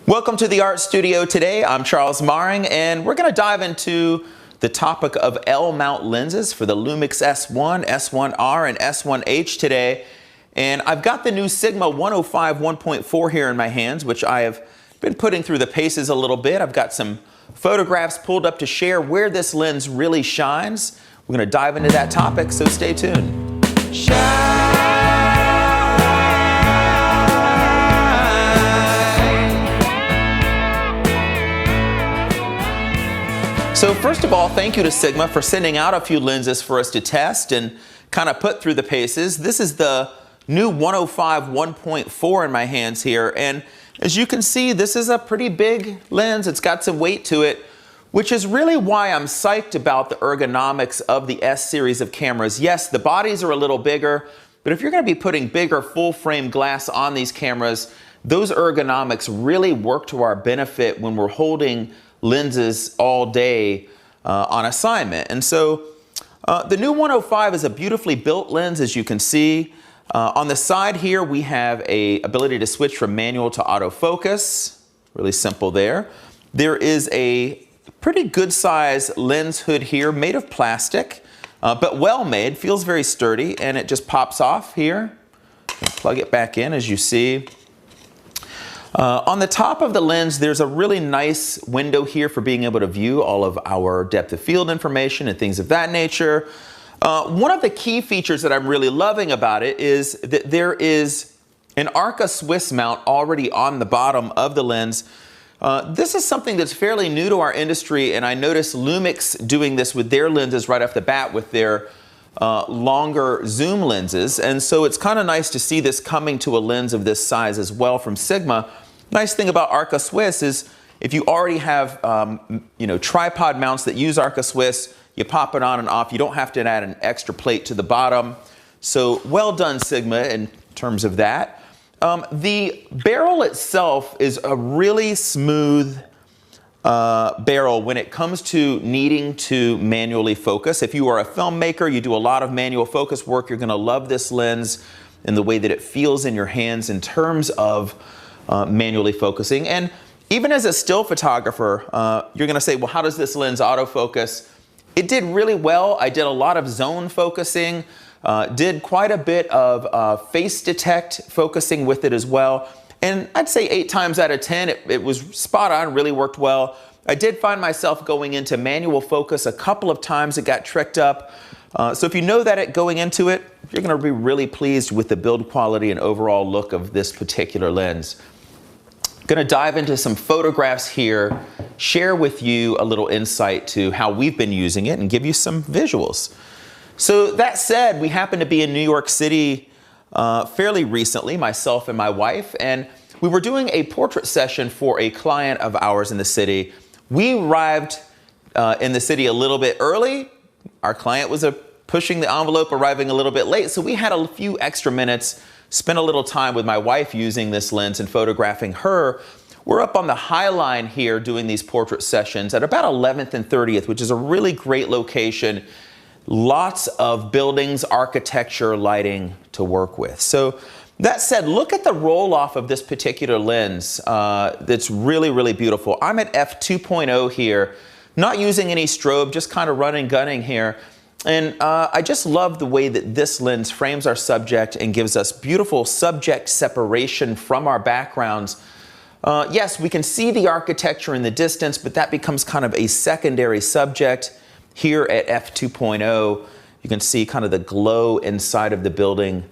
Welcome to the Art Studio today. I'm Charles Maring, and we're going to dive into the topic of L-mount lenses for the Lumix S1, S1R, and S1H today. And I've got the new Sigma 105 1.4 here in my hands, which I have been putting through the paces a little bit. I've got some photographs pulled up to share where this lens really shines. We're going to dive into that topic, so stay tuned. So first of all, thank you to Sigma for sending out a few lenses for us to test and kind of put through the paces. This is the new 105 1.4 in my hands here, and as you can see, this is a pretty big lens. It's got some weight to it, which is really why I'm psyched about the ergonomics of the S series of cameras. Yes, the bodies are a little bigger, but if you're going to be putting bigger full frame glass on these cameras, those ergonomics really work to our benefit when we're holding lenses all day on assignment. And so the new 105 is a beautifully built lens, as you can see. On the side here, we have a ability to switch from manual to autofocus. Really simple there. There is a pretty good size lens hood here made of plastic, but well made, feels very sturdy, and it just pops off here. Plug it back in, as you see. On the top of the lens, there's a really nice window here for being able to view all of our depth of field information and things of that nature. One of the key features that I'm really loving about it is that there is an Arca Swiss mount already on the bottom of the lens. This is something that's fairly new to our industry, and I noticed Lumix doing this with their lenses right off the bat with their longer zoom lenses, and so it's kind of nice to see this coming to a lens of this size as well from Sigma. Nice thing about Arca Swiss is if you already have tripod mounts that use Arca Swiss, you pop it on and off. You don't have to add an extra plate to the bottom. So well done, Sigma, in terms of that. The barrel itself is a really smooth barrel when it comes to needing to manually focus. If you are a filmmaker, you do a lot of manual focus work, you're going to love this lens and the way that it feels in your hands in terms of manually focusing. And even as a still photographer, you're going to say, well, how does this lens autofocus? It did really well. I did a lot of zone focusing, did quite a bit of face detect focusing with it as well. And I'd say 8 times out of 10, it was spot on, really worked well. I did find myself going into manual focus a couple of times. It got tricked up. So if you know that going into it, you're going to be really pleased with the build quality and overall look of this particular lens. Going to dive into some photographs here, share with you a little insight to how we've been using it, and give you some visuals. So that said, we happen to be in New York City fairly recently, myself and my wife, and we were doing a portrait session for a client of ours in the city. We arrived in the city a little bit early. Our client was pushing the envelope, arriving a little bit late, so we had a few extra minutes, spent a little time with my wife using this lens and photographing her. We're up on the High Line here doing these portrait sessions at about 11th and 30th, which is a really great location. Lots of buildings, architecture, lighting to work with. So that said, look at the roll-off of this particular lens. That's really, really beautiful. I'm at f2.0 here, not using any strobe, just kind of running, gunning here. And I just love the way that this lens frames our subject and gives us beautiful subject separation from our backgrounds. Yes, we can see the architecture in the distance, but that becomes kind of a secondary subject. Here at f2.0, you can see kind of the glow inside of the building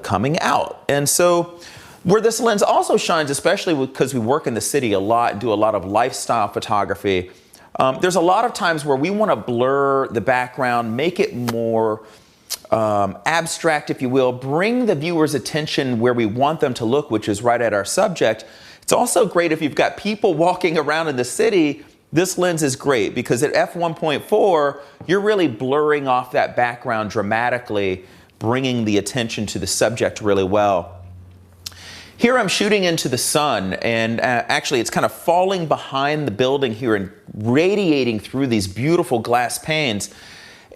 coming out. And so where this lens also shines, especially because we work in the city a lot and do a lot of lifestyle photography, there's a lot of times where we want to blur the background, make it more abstract, if you will, bring the viewer's attention where we want them to look, which is right at our subject. It's also great if you've got people walking around in the city. This lens is great because at f1.4, you're really blurring off that background dramatically, bringing the attention to the subject really well. Here I'm shooting into the sun, and actually it's kind of falling behind the building here and radiating through these beautiful glass panes.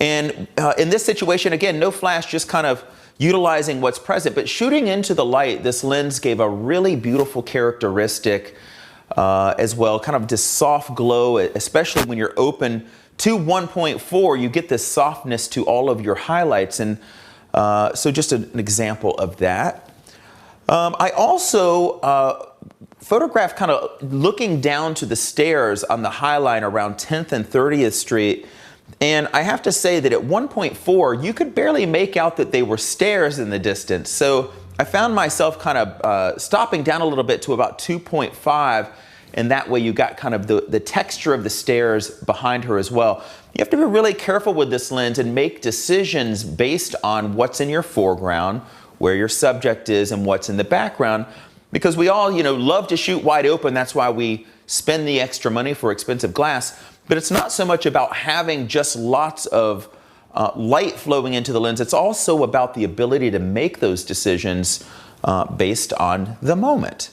And in this situation, again, no flash, just kind of utilizing what's present. But shooting into the light, this lens gave a really beautiful characteristic as well, kind of this soft glow, especially when you're open to 1.4, you get this softness to all of your highlights, and so just an example of that. I also photographed kind of looking down to the stairs on the High Line around 10th and 30th Street, and I have to say that at 1.4 you could barely make out that they were stairs in the distance, so I found myself kind of stopping down a little bit to about 2.5, and that way you got kind of the texture of the stairs behind her as well. You have to be really careful with this lens and make decisions based on what's in your foreground, where your subject is, and what's in the background, because we all, love to shoot wide open. That's why we spend the extra money for expensive glass, but it's not so much about having just lots of light flowing into the lens. It's also about the ability to make those decisions based on the moment.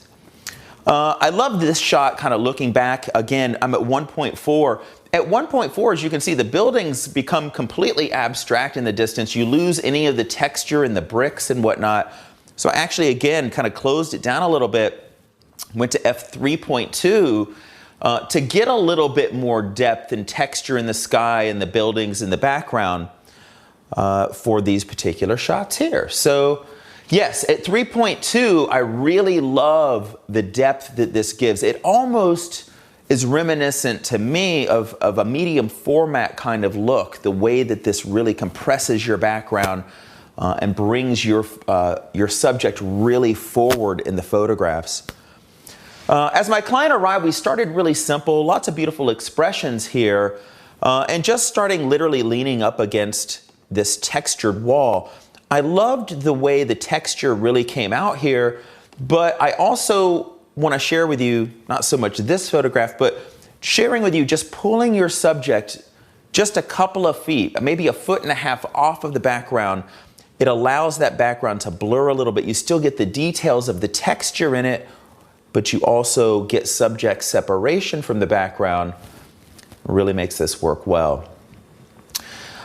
I love this shot kind of looking back. Again, I'm at 1.4. At 1.4, as you can see, the buildings become completely abstract in the distance. You lose any of the texture in the bricks and whatnot. So I actually, again, kind of closed it down a little bit, went to f3.2 to get a little bit more depth and texture in the sky and the buildings in the background for these particular shots here. So yes, at 3.2, I really love the depth that this gives. It almost is reminiscent to me of a medium format kind of look, the way that this really compresses your background and brings your subject really forward in the photographs. As my client arrived, we started really simple, lots of beautiful expressions here, and just starting literally leaning up against this textured wall. I loved the way the texture really came out here, but I also want to share with you, not so much this photograph, but sharing with you just pulling your subject just a couple of feet, maybe 1.5 feet off of the background. It allows that background to blur a little bit. You still get the details of the texture in it, but you also get subject separation from the background. It really makes this work well.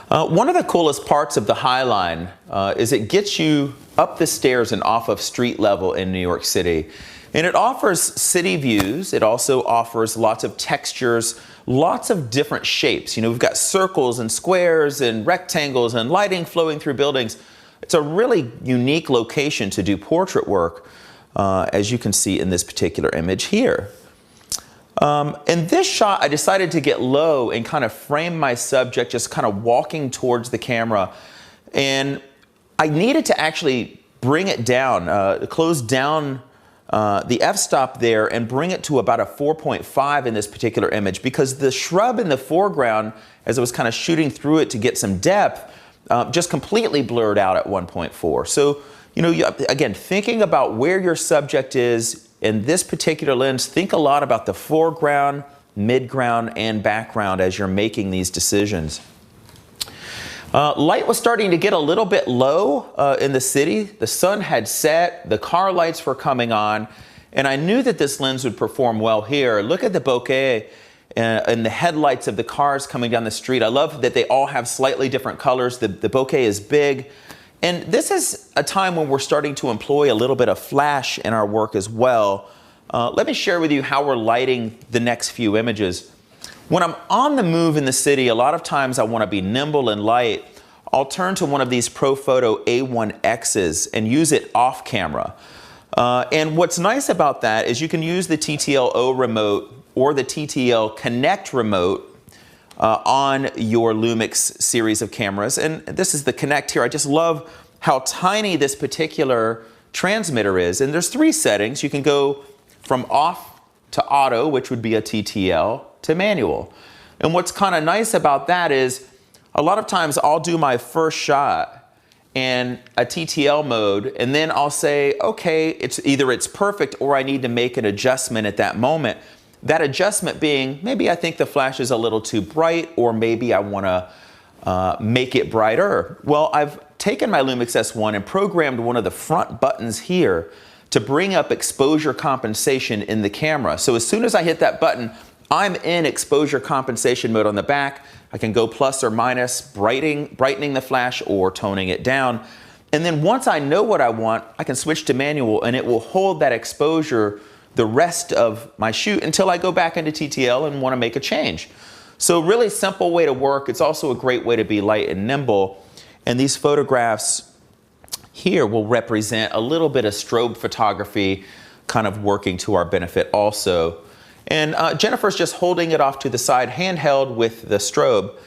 One of the coolest parts of the High Line is it gets you up the stairs and off of street level in New York City. And it offers city views. It also offers lots of textures, lots of different shapes. We've got circles and squares and rectangles and lighting flowing through buildings. It's a really unique location to do portrait work, as you can see in this particular image here. In this shot, I decided to get low and kind of frame my subject just kind of walking towards the camera. And I needed to actually bring it down, close down the f-stop there and bring it to about a 4.5 in this particular image, because the shrub in the foreground, as I was kind of shooting through it to get some depth, just completely blurred out at 1.4. So, again, thinking about where your subject is in this particular lens, think a lot about the foreground, midground, and background as you're making these decisions. Light was starting to get a little bit low in the city. The sun had set, the car lights were coming on, and I knew that this lens would perform well here. Look at the bokeh and the headlights of the cars coming down the street. I love that they all have slightly different colors. The bokeh is big. And this is a time when we're starting to employ a little bit of flash in our work as well. Let me share with you how we're lighting the next few images. When I'm on the move in the city, a lot of times I want to be nimble and light. I'll turn to one of these Profoto A1x's and use it off camera. And what's nice about that is you can use the TTL-O remote or the TTL Connect remote on your Lumix series of cameras. And this is the Connect here. I just love how tiny this particular transmitter is. And there's 3 settings. You can go from off to auto, which would be a TTL, to manual. And what's kind of nice about that is a lot of times I'll do my first shot in a TTL mode, and then I'll say, okay, it's perfect, or I need to make an adjustment at that moment. That adjustment being, maybe I think the flash is a little too bright, or maybe I want to make it brighter. Well, I've taken my Lumix S1 and programmed one of the front buttons here to bring up exposure compensation in the camera. So as soon as I hit that button, I'm in exposure compensation mode on the back. I can go plus or minus, brightening the flash or toning it down. And then once I know what I want, I can switch to manual, and it will hold that exposure the rest of my shoot until I go back into TTL and want to make a change. So really simple way to work. It's also a great way to be light and nimble. And these photographs here will represent a little bit of strobe photography kind of working to our benefit also. And Jennifer's just holding it off to the side, handheld with the strobe,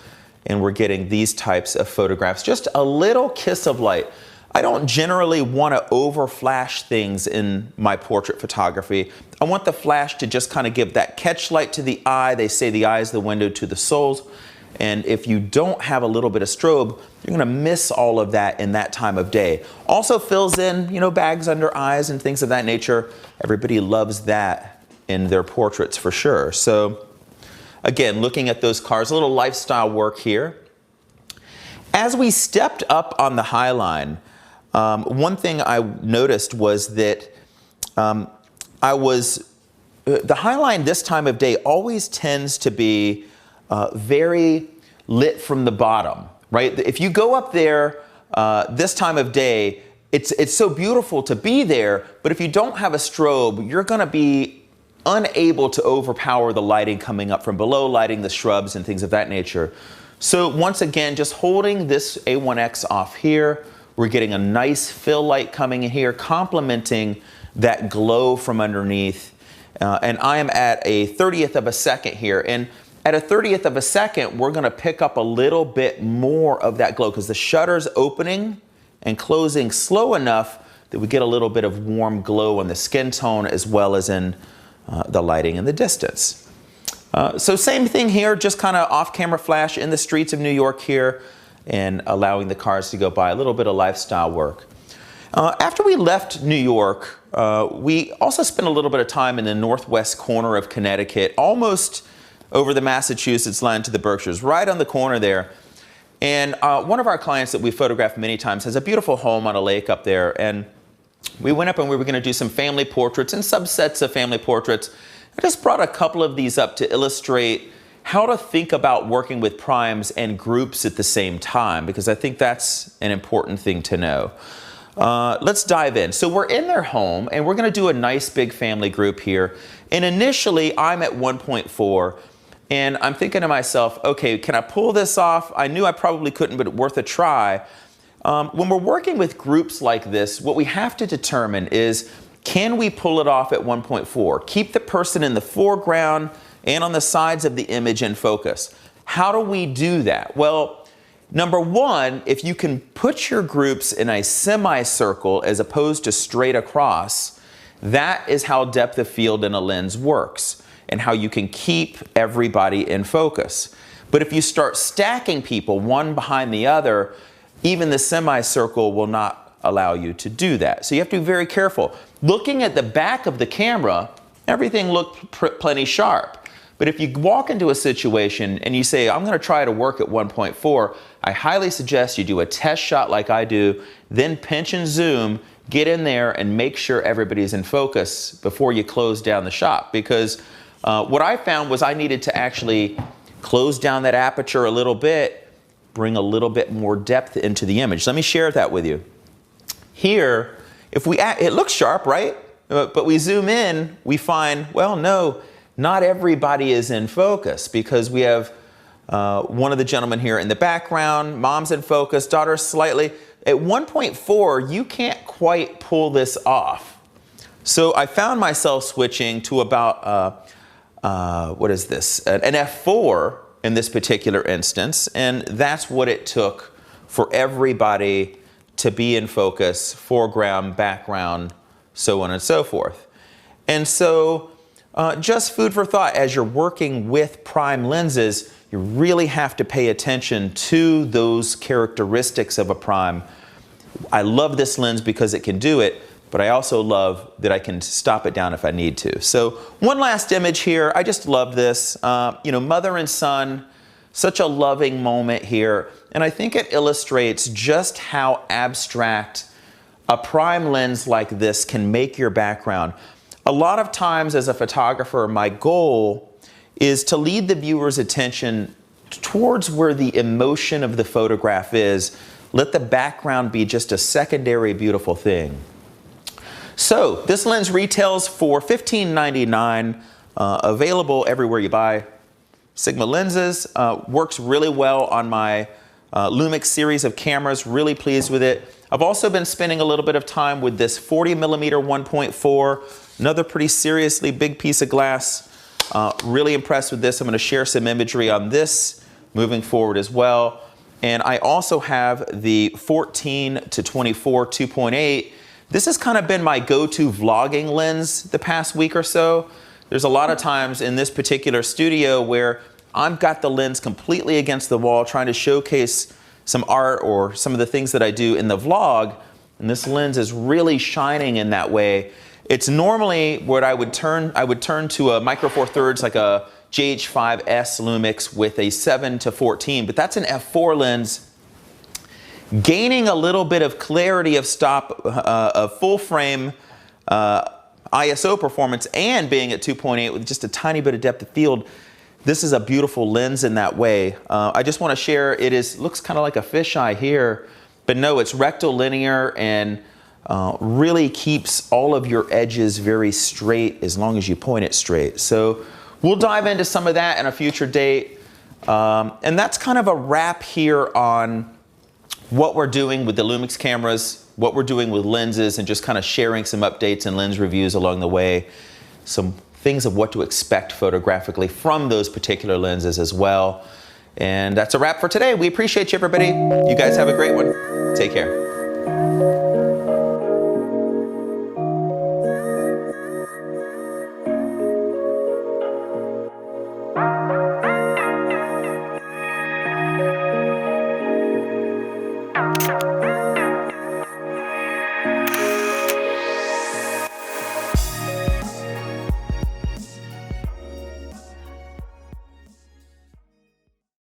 and we're getting these types of photographs. Just a little kiss of light. I don't generally want to over flash things in my portrait photography. I want the flash to just kind of give that catch light to the eye. They say the eye is the window to the soul. And if you don't have a little bit of strobe, you're going to miss all of that in that time of day. Also fills in, you know, bags under eyes and things of that nature. Everybody loves that in their portraits for sure. So again, looking at those cars, a little lifestyle work here. As we stepped up on the high line, one thing I noticed was that the high line this time of day always tends to be very lit from the bottom, right? If you go up there this time of day, it's so beautiful to be there, but if you don't have a strobe, you're going to be unable to overpower the lighting coming up from below, lighting the shrubs and things of that nature. So once again, just holding this A1X off here, we're getting a nice fill light coming in here, complementing that glow from underneath. And I am at a 30th of a second here. And at a 30th of a second, we're gonna pick up a little bit more of that glow because the shutter's opening and closing slow enough that we get a little bit of warm glow in the skin tone as well as in the lighting in the distance. So same thing here, just kind of off-camera flash in the streets of New York here and allowing the cars to go by, a little bit of lifestyle work. After we left New York, we also spent a little bit of time in the northwest corner of Connecticut, almost over the Massachusetts line to the Berkshires, right on the corner there. And one of our clients that we photographed many times has a beautiful home on a lake up there. And we went up and we were going to do some family portraits and subsets of family portraits. I just brought a couple of these up to illustrate how to think about working with primes and groups at the same time, because I think that's an important thing to know. Let's dive in. So we're in their home and we're going to do a nice big family group here. And initially I'm at 1.4 and I'm thinking to myself, okay, can I pull this off? I knew I probably couldn't, but worth a try. When we're working with groups like this, what we have to determine is, can we pull it off at 1.4? Keep the person in the foreground and on the sides of the image in focus. How do we do that? Well, number one, if you can put your groups in a semicircle as opposed to straight across, that is how depth of field in a lens works and how you can keep everybody in focus. But if you start stacking people one behind the other, even the semicircle will not allow you to do that. So you have to be very careful. Looking at the back of the camera, everything looked plenty sharp. But if you walk into a situation and you say, I'm going to try to work at 1.4, I highly suggest you do a test shot like I do, then pinch and zoom, get in there and make sure everybody's in focus before you close down the shot. Because what I found was I needed to actually close down that aperture a little bit, bring a little bit more depth into the image. Let me share that with you. Here, it looks sharp, right? But we zoom in, we find, well, no, not everybody is in focus because we have one of the gentlemen here in the background, mom's in focus, daughter's slightly. At 1.4, you can't quite pull this off. So I found myself switching to about, what is this? An F4 in this particular instance. And that's what it took for everybody to be in focus, foreground, background, so on and so forth. And so just food for thought, as you're working with prime lenses, you really have to pay attention to those characteristics of a prime. I love this lens because it can do it, but I also love that I can stop it down if I need to. So one last image here. I just love this. You know, mother and son, such a loving moment here. And I think it illustrates just how abstract a prime lens like this can make your background. A lot of times as a photographer, my goal is to lead the viewer's attention towards where the emotion of the photograph is. Let the background be just a secondary beautiful thing. So this lens retails for $15.99, available everywhere you buy Sigma lenses. Works really well on my Lumix series of cameras, really pleased with it. I've also been spending a little bit of time with this 40mm 1.4, another pretty seriously big piece of glass. Really impressed with this. I'm going to share some imagery on this moving forward as well. And I also have the 14 to 24 2.8. This has kind of been my go-to vlogging lens the past week or so. There's a lot of times in this particular studio where I've got the lens completely against the wall trying to showcase some art or some of the things that I do in the vlog, and this lens is really shining in that way. It's normally what I would turn to a micro four thirds, like a GH5S Lumix with a 7 to 14, but that's an f4 lens. Gaining a little bit of clarity of full frame ISO performance and being at 2.8 with just a tiny bit of depth of field. This is a beautiful lens in that way. I just want to share, looks kind of like a fisheye here, but no, it's rectilinear and really keeps all of your edges very straight as long as you point it straight. So we'll dive into some of that in a future date. And that's kind of a wrap here on what we're doing with the Lumix cameras, what we're doing with lenses, and just kind of sharing some updates and lens reviews along the way. Some things of what to expect photographically from those particular lenses as well. And that's a wrap for today. We appreciate you, everybody. You guys have a great one. Take care.